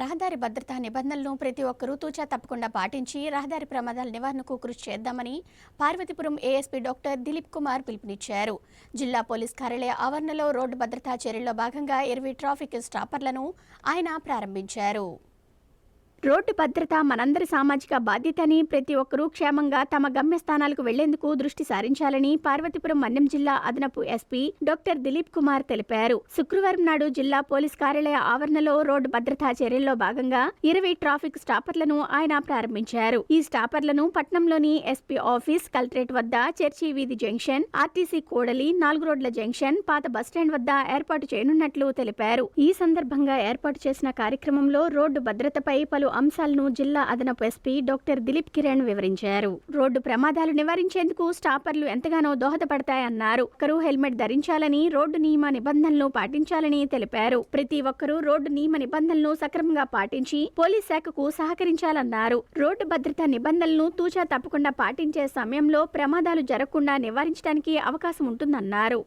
రహదారి భద్రతా నిబంధనలను ప్రతి ఒక్కరూ తూచా తప్పకుండా పాటించి రహదారి ప్రమాదాల నివారణకు కృషి చేద్దామని పార్వతీపురం ఏఎస్పీ డాక్టర్ దిలీప్ కుమార్ పిలుపునిచ్చారు. జిల్లా పోలీస్ కార్యాలయ ఆవరణలో రోడ్డు భద్రతా చర్యల్లో భాగంగా 20 ట్రాఫిక్ స్టాపర్లను ఆయన ప్రారంభించారు. రోడ్డు భద్రత మనందరి సామాజిక బాధ్యతని, ప్రతి ఒక్కరూ క్షేమంగా తమ గమ్యస్థానాలకు వెళ్లేందుకు దృష్టి సారించాలని పార్వతీపురం మన్యం జిల్లా అదనపు ఎస్పీ డాక్టర్ దిలీప్ కుమార్ తెలిపారు. శుక్రవారం నాడు జిల్లా పోలీస్ కార్యాలయ ఆవరణలో రోడ్డు భద్రతా చర్యల్లో భాగంగా 20 ట్రాఫిక్ స్టాపర్లను ఆయన ప్రారంభించారు. ఈ స్టాపర్లను పట్నంలోని ఎస్పీ ఆఫీస్, కలెక్టరేట్ వద్ద, చర్చి వీధి జంక్షన్, ఆర్టీసీ కూడలి, 4 రోడ్ల జంక్షన్, పాత బస్టాండ్ వద్ద ఏర్పాటు చేయనున్నట్లు తెలిపారు. ఈ సందర్భంగా ఏర్పాటు చేసిన కార్యక్రమంలో రోడ్డు భద్రతపై పలు అంశాలను జిల్లా అదనపు ఎస్పీ డాక్టర్ దిలీప్ కిరణ్ వివరించారు. రోడ్డు ప్రమాదాలు నివారించేందుకు స్టాపర్లు ఎంతగానో దోహదపడతాయన్నారు. ఒకరు హెల్మెట్ ధరించాలని, రోడ్డు నియమ నిబంధనలు పాటించాలని తెలిపారు. ప్రతి ఒక్కరూ రోడ్డు నియమ నిబంధనలను సక్రమంగా పాటించి పోలీస్ శాఖకు సహకరించాలన్నారు. రోడ్డు భద్రతా నిబంధనలను తూచా తప్పకుండా పాటించే సమయంలో ప్రమాదాలు జరగకుండా నివారించడానికి అవకాశం ఉంటుందన్నారు.